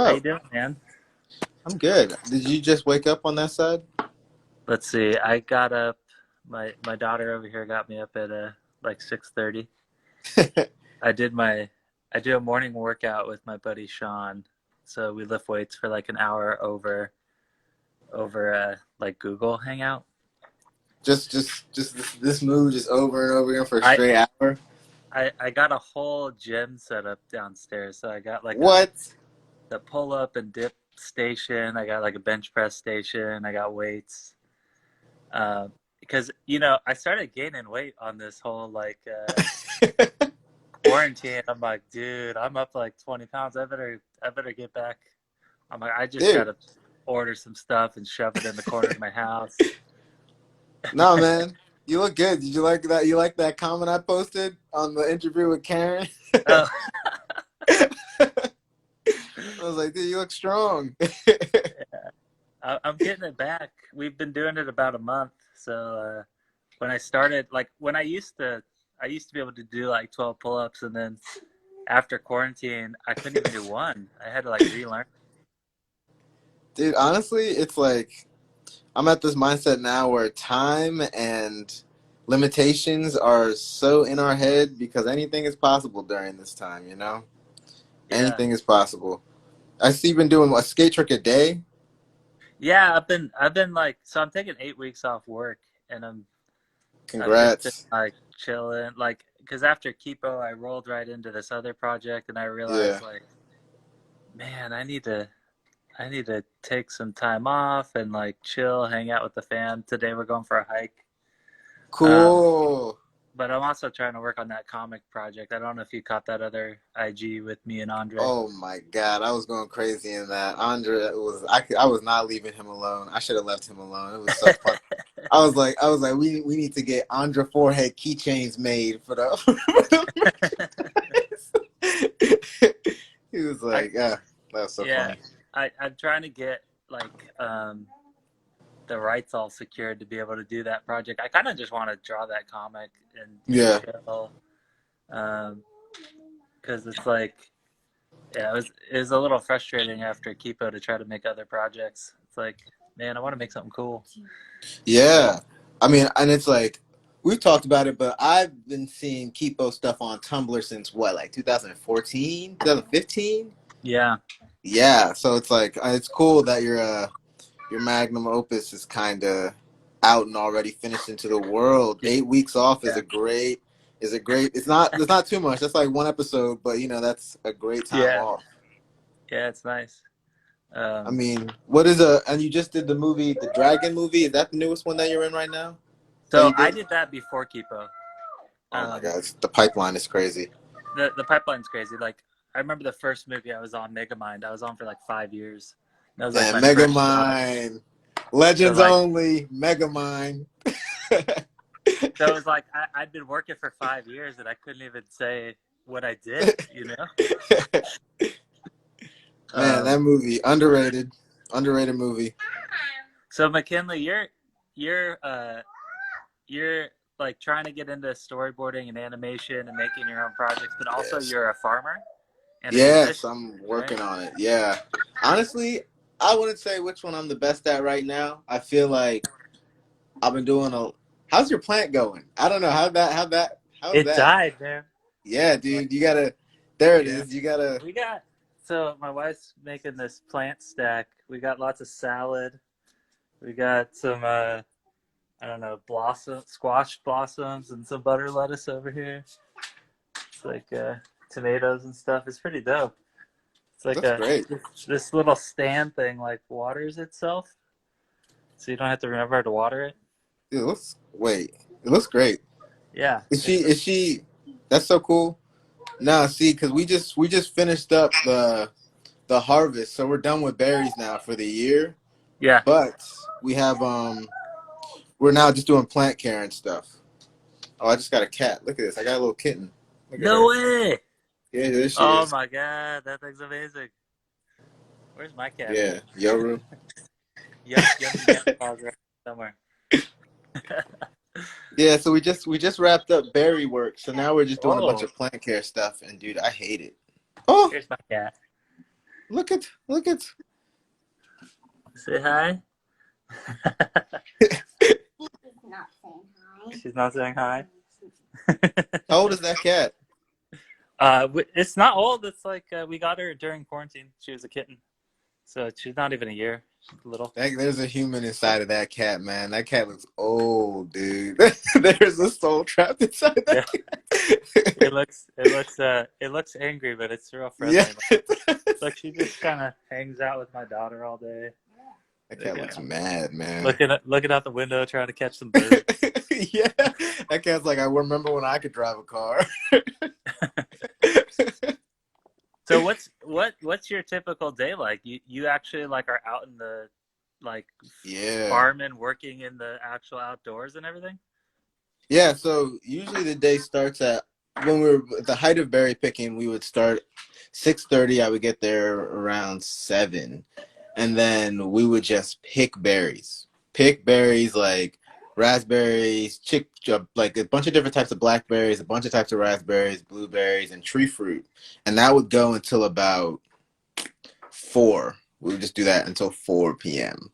How you up? doing, man? I'm good. Did you just wake up on that side? Let's see. I got up. My daughter over here got me up at like 6:30. I did my I do a morning workout with my buddy Sean. So we lift weights for like an hour over like Google Hangout. just this move just over and over again for a I straight hour. I got a whole gym set up downstairs. So I got like What? the pull up and dip station. I got like a bench press station. I got weights. Because I started gaining weight on this whole like quarantine. I'm like, dude, I'm up like 20 pounds. I better get back. I'm like, I just Dude, gotta order some stuff and shove it in the corner of my house. no, man. You look good. Did you like that? You like that comment I posted on the interview with Karen? Oh, I was like, dude, you look strong. I'm getting it back. We've been doing it about a month. So when I started, like when I used to be able to do like 12 pull-ups, and then after quarantine, I couldn't even do one. I had to like relearn. Dude, honestly, it's like I'm at this mindset now where time and limitations are so in our head because anything is possible during this time, you know? Yeah. Anything is possible. I see you've been doing a skate trick a day. Yeah, I've been like, so I'm taking 8 weeks off work, and I've just been Congrats. like chilling, like, because after Kipo, I rolled right into this other project, and I Yeah. realized like, man, I need to take some time off and like chill, hang out with the fam. Today we're going for a hike. Um, Cool. but I'm also trying to work on that comic project. I don't know if you caught that other IG with me and Andre. Oh my God, I was going crazy in that. Andre I was not leaving him alone. I should have left him alone. It was so fun. I was like, we need to get Andre forehead keychains made for the. He was I like, yeah, that was so yeah, funny. I'm trying to get like the rights all secured to be able to do that project. I kind of just want to draw that comic and Yeah, chill, because it's like, yeah, it was a little frustrating after Kipo to try to make other projects. It's like, man, I want to make something cool. yeah. I mean, and it's like we've talked about it, but I've been seeing Kipo stuff on Tumblr since what, like 2014, 2015. Yeah, Yeah, so it's like it's cool that your magnum opus is kind of out and already finished into the world. 8 weeks off is yeah, a great It's not too much. That's like one episode, but that's a great time yeah, off. yeah. It's nice. I Um, mean, and you just did the movie, the Dragon movie. Is that the newest one that you're in right now? That so you I did? did that before Kipo. Oh my Um, God, the pipeline is crazy. the pipeline's crazy. Like, I remember the first movie I was on, Megamind. I was on for like 5 years. That was like Man, my first job. Megamind, So Legends like, only, Megamind. so it was like I'd been working for 5 years and I couldn't even say what I did. Man, that Um, movie underrated movie. so McKinley, you're like trying to get into storyboarding and animation and making your own projects, but also Yes. you're a farmer and a Yes, musician, I'm right? working on it. Yeah. Honestly, I wouldn't say which one I'm the best at right now. I feel like I've been doing a How's your plant going? I don't know. How's It that? died, man. Yeah, dude, you gotta there it Yeah. is. You gotta We got So my wife's making this plant stack. We got lots of salad. We got some I don't know, squash blossoms and some butter lettuce over here. It's like tomatoes and stuff. It's pretty dope. It's like That's great. this little stand thing like waters itself, so you don't have to remember how to water it. It looks great. Yeah, Is she that's so cool. Nah, see, because we just finished up the harvest, so we're done with berries now for the year. yeah. But we have we're now just doing plant care and stuff. Oh, I just got a cat. Look at this. I got a little kitten. Look at No her. way! Yeah, there she Oh is. my god, that thing's amazing. Where's my cat? Yeah, Yoru. Yummy paws right somewhere. Yeah, so we just wrapped up berry work, so now we're just doing a bunch Oh, of plant care stuff. And dude, I hate it. Oh, here's my cat. look at. Say hi. Not saying hi. She's not saying hi. How old is that cat? It's not old. It's like we got her during quarantine. She was a kitten, so she's not even a year. She's little. There's a human inside of that cat, man. That cat looks old, dude. There's a soul trapped inside that Yeah, cat. it looks angry, but it's real Yeah. friendly. Like she just kind of hangs out with my daughter all day. That cat Like, looks mad, man. looking out the window, trying to catch some birds. Yeah. That cat's like, I remember when I could drive a car. So what's your typical day like? You actually like are out in the like Yeah. farming, working in the actual outdoors and everything? Yeah, so usually the day starts at when we were at the height of berry picking, we would start 6:30. I would get there around 7. And then we would just pick berries. Pick berries like raspberries, like a bunch of different types of blackberries, a bunch of types of raspberries, blueberries, and tree fruit. And that would go until about 4. We would just do that until 4 p.m.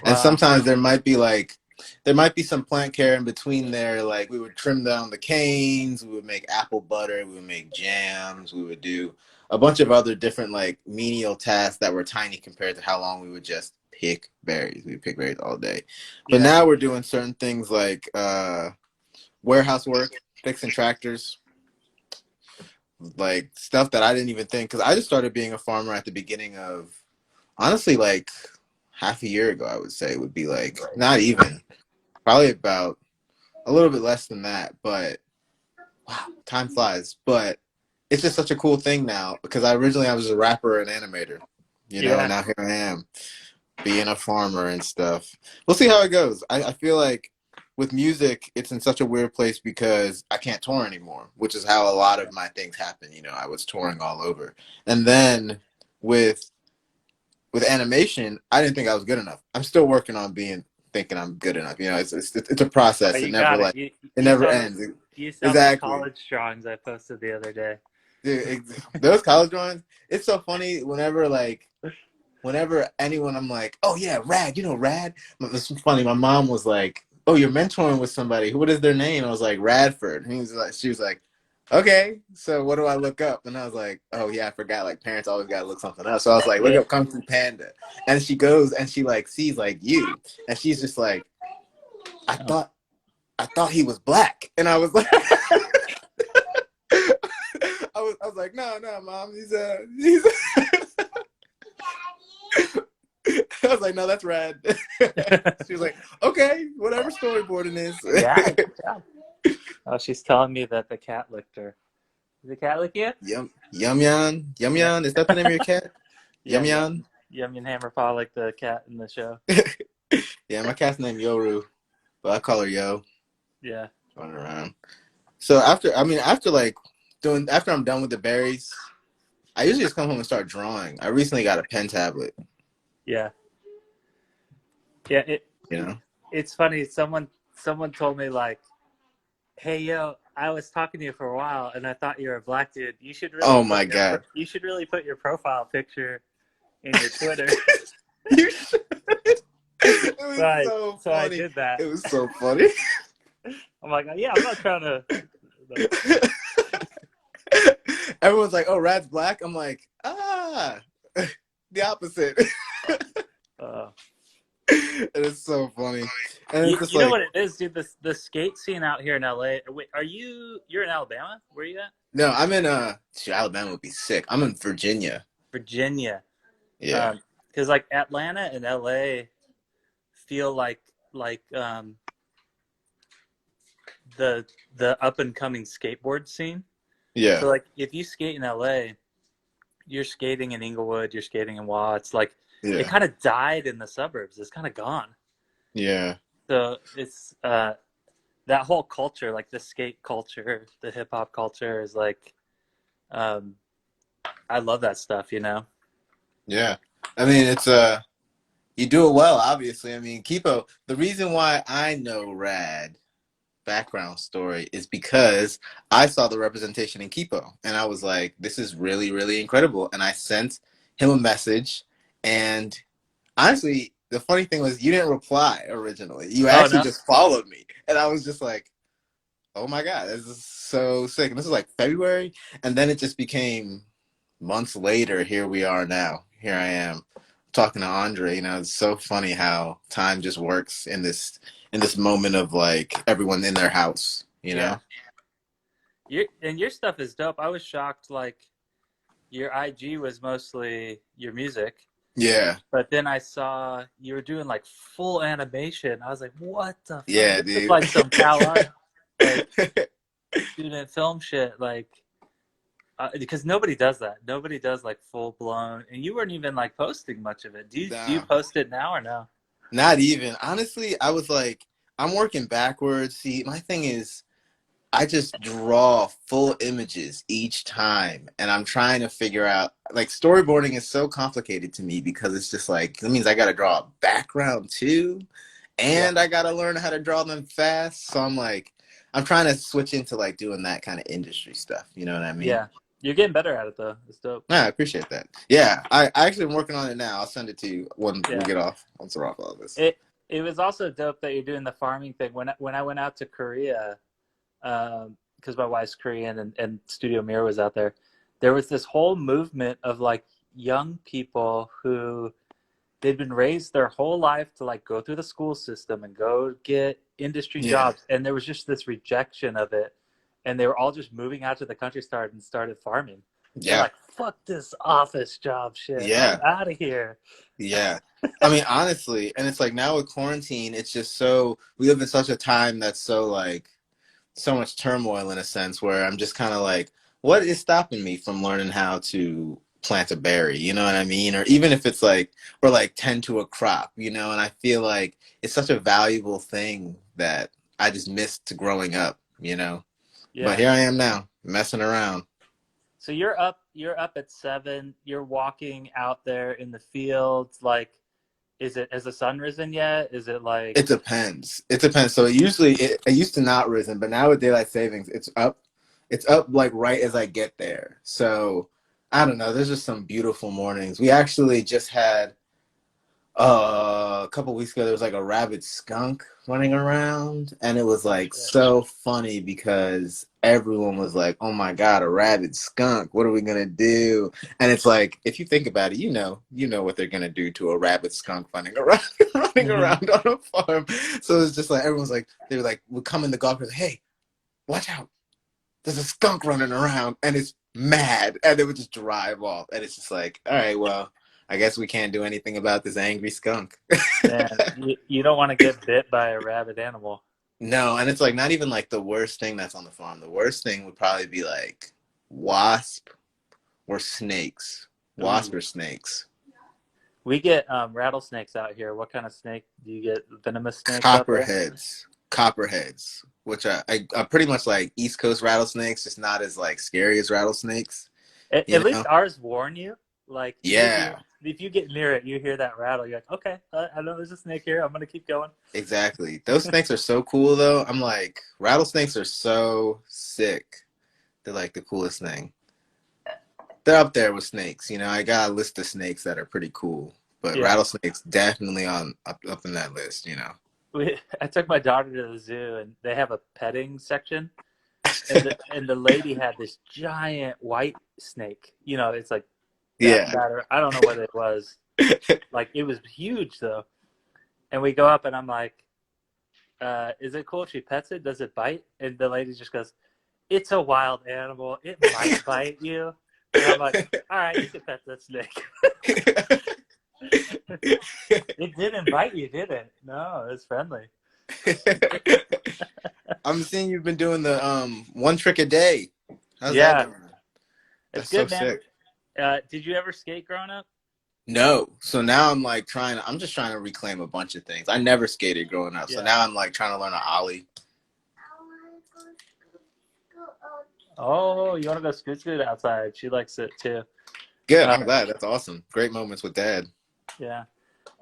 And Wow. sometimes there might be some plant care in between there. Like we would trim down the canes, we would make apple butter, we would make jams, we would do a bunch of other different like menial tasks that were tiny compared to how long we would just pick berries. We would pick berries all day. But Yeah. now we're doing certain things like warehouse work, fixing tractors, like stuff that I didn't even think, because I just started being a farmer at the beginning of, honestly, like half a year ago. I would say would be like not even, probably about a little bit less than that. But wow, time flies. But it's just such a cool thing now, because I was a rapper and animator, and Yeah. now here I am being a farmer and stuff. We'll see how it goes. I feel like with music, it's in such a weird place because I can't tour anymore, which is how a lot of my things happen. I was touring all over. And then with animation, I didn't think I was good enough. I'm still working on thinking I'm good enough. It's a Oh, process. you got it. It You never saw ends. you saw my Exactly. college drawings I posted the other day. Dude, those college drawings, it's so funny whenever anyone, I'm like, oh yeah, Rad, Rad. It's funny. My mom was like, oh, you're mentoring with somebody. What is their name? I was like, Radford. She was like, okay. So what do I look up? And I was like, oh yeah, I forgot. Like parents always gotta look something up. So I was like, look Yeah. up Kung Fu Panda. And she goes and she like sees like you, and she's just like, I Oh. thought he was black, and I was like. I was like, no, mom, he's I was like, no, that's Rad. She was like, okay, whatever storyboarding is. Yeah, good job. Oh, she's telling me that the cat licked her. Did the cat lick you? Yum Yeah. Yan. Is that the name of your cat? Yeah, Yum Yan. Yum and Hammerpaw like the cat in the show. Yeah, my cat's named Yoru, but I call her Yo. Yeah. Running around. So after I'm done with the berries, I usually just come home and start drawing. I recently got a pen tablet. Yeah. Yeah, You know. it's funny. Someone told me like, "Hey, yo, I was talking to you for a while, and I thought you were a black dude. Oh my god. You should really put your profile picture in your Twitter." You should. It was so I so so I funny. did that. It was so funny. I'm like, yeah, I'm not trying to. Everyone's like, "Oh, Rad's black." I'm like, the opposite. Uh, It is so funny, and it's just you know like, what it is, dude? The skate scene out here in LA. Wait, you're in Alabama? Where are you at? no, I'm in Alabama would be sick. I'm in Virginia. Virginia. Yeah, Because like Atlanta and LA feel like the up and coming skateboard scene. yeah, So like if you skate in LA, you're skating in Inglewood, you're skating in Watts. Like it yeah, kind of died in the suburbs. It's kind of gone. yeah, So it's that whole culture, like the skate culture, the hip hop culture, is like um, I love that stuff. yeah. I mean, it's you do it well, obviously. I mean, Kipo. The reason why I know Rad background story is because I saw the representation in Kipo, and I was like, this is really, really incredible. And I sent him a message, and honestly, the funny thing was you didn't reply originally. You Oh actually no. just followed me, and I was just like, "Oh my god, this is so sick!" And this was like February, and then it just became months later. Here we are now. Here I am talking to Andre. You know, it's so funny how time just works in this moment of like everyone in their house. You Yeah. know? Your stuff is dope. I was shocked. Like your IG was mostly your music, Yeah, but then I saw you were doing like full animation. I was like, what the fuck? yeah, This is dude. like some Cal Art, like student film shit. Like because nobody does that. Nobody does like full blown. And you weren't even like posting much of it. Do you Nah, post it now or no? not even. Honestly, I was like, I'm working backwards. See, my thing is, I just draw full images each time, and I'm trying to figure out like storyboarding is so complicated to me because it's just like it means I got to draw a background too, Yeah. and I got to learn how to draw them fast. So I'm like, I'm trying to switch into like doing that kind of industry stuff. You know what I mean? Yeah. You're getting better at it though. It's dope. Yeah, I appreciate that. Yeah, I actually am working on it now. I'll send it to you when we Yeah. get off. Once we're off all of this. It was also dope that you're doing the farming thing. When I went out to Korea, because my wife's Korean and Studio Mirror was out there. There was this whole movement of like young people who they'd been raised their whole life to like go through the school system and go get industry Yeah, jobs, and there was just this rejection of it, and they were all just moving out to the countryside and started farming. They're yeah, like, "Fuck this office job shit. I'm yeah. out of here." Yeah. I mean, honestly, and it's like now with quarantine, it's just so we live in such a time that's so like so much turmoil in a sense where I'm just kind of like, what is stopping me from learning how to plant a berry? You know what I mean? Or even if it's like, or like tend to a crop, you know? And I feel like it's such a valuable thing that I just missed growing up, you know? But Yeah. here I am now, messing around. So you're up at 7. You're walking out there in the fields. Like, has the sun risen yet? Is it like, It depends. It depends. So it used to not risen, but now with daylight savings, it's up. It's up like right as I get there. So I don't know. There's just some beautiful mornings. We actually just had a couple weeks ago. There was like a rabid skunk running around, and it was oh like shit. so funny because everyone was like, "Oh my god, a rabid skunk! What are we gonna do?" And it's like, if you think about it, you know what they're gonna do to a rabid skunk running around, running Hmm. around on a farm. So it's just like everyone's like, they were like, would come in the golf cart, like, "Hey, watch out! There's a skunk running around," and it's mad, and they would just drive off, and it's just like, all right, well, I guess we can't do anything about this angry skunk. Man, you don't want to get bit by a rabid animal. No, and it's like not even like the worst thing that's on the farm. The worst thing would probably be like wasp or snakes. Wasp Ooh. or snakes. We get rattlesnakes out here. What kind of snake do you get? Venomous snakes out there? Copperheads. Copperheads, which are pretty much like East Coast rattlesnakes, just not as like scary as rattlesnakes. At You least know? ours warn you. Like Yeah, if you get near it, you hear that rattle. You're like, okay, I know there's a snake here. I'm gonna keep going. exactly. Those snakes are so cool though. I'm like, rattlesnakes are so sick. They're like the coolest thing. They're up there with snakes. You know, I got a list of snakes that are pretty cool, but Yeah. rattlesnakes definitely on up in that list. You know. I took my daughter to the zoo and they have a petting section, and the lady had this giant white snake. It's like that Yeah. matter. I don't know what it was. Like it was huge though. And we go up and I'm like, is it cool if she pets it? Does it bite? And the lady just goes, it's a wild animal. It might bite you. And I'm like, all right, you can pet that snake. It didn't bite you, did it? No, it's friendly. I'm seeing you've been doing the one trick a day. How's that Yeah, going? it's That's so good, man. sick. Did you ever skate growing up? No. So now I'm like I'm just trying to reclaim a bunch of things. I never skated growing up. So Yeah. now I'm like trying to learn an ollie. Oh, you want to go scoot outside? She likes it too. Good. Uh, I'm glad. That's awesome. Great moments with dad. yeah.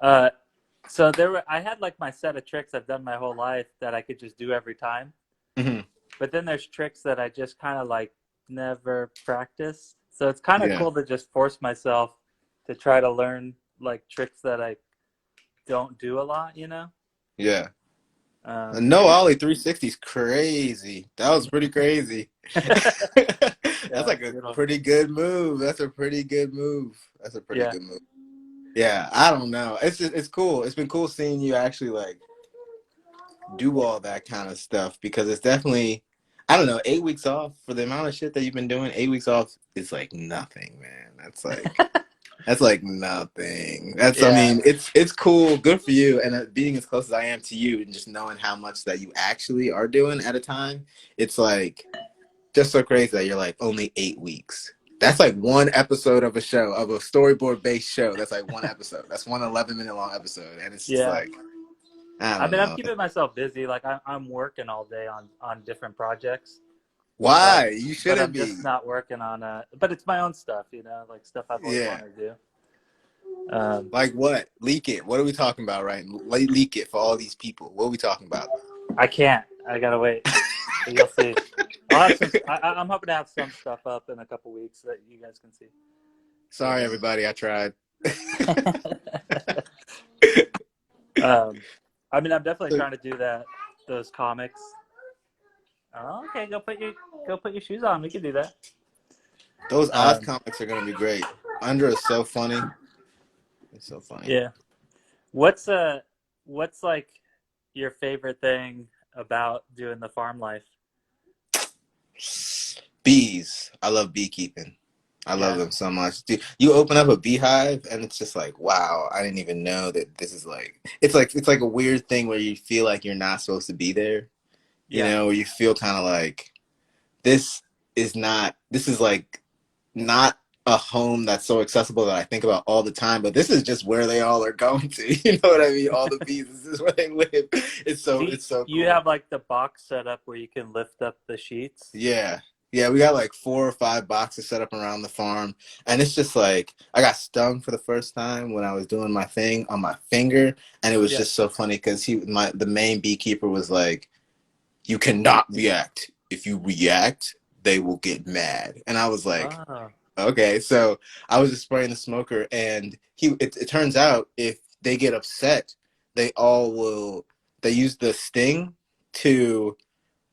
Uh, so I had like my set of tricks I've done my whole life that I could just do every time. Hmm. But then there's tricks that I just kind of like never practiced. So it's kind of Yeah. cool to just force myself to try to learn like tricks that I don't do a lot, you know. Yeah. Um, No Ollie 360 is crazy. That was pretty crazy. That's yeah, like a good. pretty good move. That's a pretty good move. That's a pretty Yeah, good move. Yeah, I don't know. It's cool. It's been cool seeing you actually like do all that kind of stuff because it's definitely, I don't know, 8 weeks off for the amount of shit that you've been doing. 8 weeks off is like nothing, man. That's like nothing. I yeah, mean, it's cool, good for you, and being as close as I am to you, and just knowing how much that you actually are doing at a time, it's like just so crazy that you're like only 8 weeks. That's like one episode of a show, of a storyboard based show. That's like one episode. That's one 11-minute long episode, and it's just yeah. like I I don't mean, I'm know. keeping myself busy. Like I'm working all day on different projects, but Why? You shouldn't I'm be. just not working on but it's my own stuff, you know, like stuff I've always Yeah. wanted to do. Um, Like what? Leak it. What are we talking about, right? Leak it for all these people. What are we talking about? I can't. I gotta wait. So you'll see. I'll have some. I'm hoping to have some stuff up in a couple weeks that you guys can see. Sorry, everybody. I tried. I mean, I'm definitely trying to do those comics. Oh, okay, go put your shoes on. We can do that. Those Oz comics are gonna be great. Andra is so funny. It's so funny. Yeah. What's like your favorite thing about doing the farm life? Bees. I love beekeeping. I love them so much. Dude, you open up a beehive and it's just like, wow, I didn't even know that this is like it's like a weird thing where you feel like you're not supposed to be there. You know, where you feel kind of like this is like not a home that's so accessible that I think about all the time, but this is just where they all are going to. You know what I mean? All the bees, this is where they live. It's so cool. You have like the box set up where you can lift up the sheets? Yeah. Yeah, we got like 4 or 5 boxes set up around the farm. And it's just like, I got stung for the first time when I was doing my thing on my finger. And it was just so funny because the main beekeeper was like, you cannot react. If you react, they will get mad. And I was like, okay. So I was just spraying the smoker. And it turns out if they get upset, they use the sting to...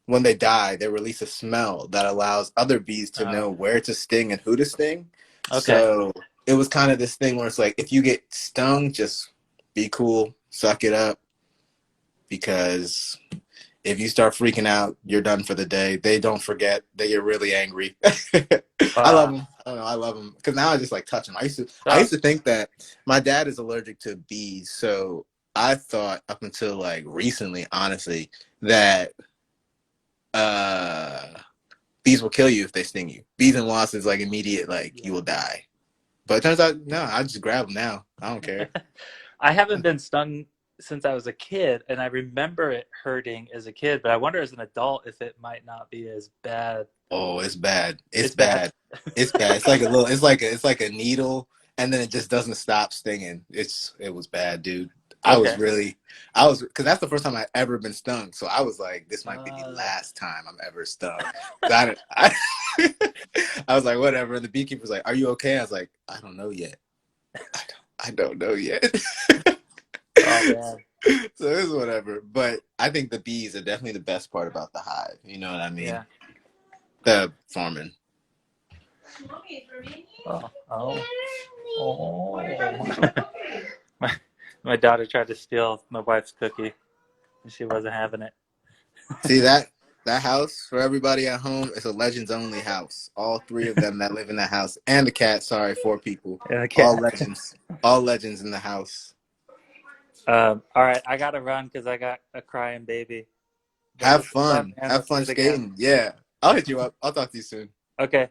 when they die, they release a smell that allows other bees to know where to sting and who to sting. Okay. So it was kind of this thing where it's like, if you get stung, just be cool, suck it up, because if you start freaking out, you're done for the day. They don't forget that you're really angry. I love them. I don't know. I love them because now I just like touch them. I used to think that my dad is allergic to bees, so I thought up until like recently, honestly, that bees will kill you if they sting you. Bees and wasps is like immediate, like you will die. But it turns out, no, I just grab them now. I don't care. I haven't been stung since I was a kid, and I remember it hurting as a kid, but I wonder as an adult if it might not be as bad. Oh, it's bad. It's bad. It's bad. It's like it's like a needle, and then it just doesn't stop stinging. It was bad, dude. Because that's the first time I've ever been stung. So I was like, this might be the last time I'm ever stung. I was like, whatever. And the beekeeper's like, are you okay? I was like, I don't know yet. I don't know yet. Oh, man. So it's whatever. But I think the bees are definitely the best part about the hive. You know what I mean? Yeah. The farming. My daughter tried to steal my wife's cookie, and she wasn't having it. See that house for everybody at home? It's a Legends only house. All 3 of them that live in that house, and the cat. Sorry, 4 people. All legends. All legends in the house. All right, I gotta run because I got a crying baby. Have fun. Have fun skating. Yeah, I'll hit you up. I'll talk to you soon. Okay.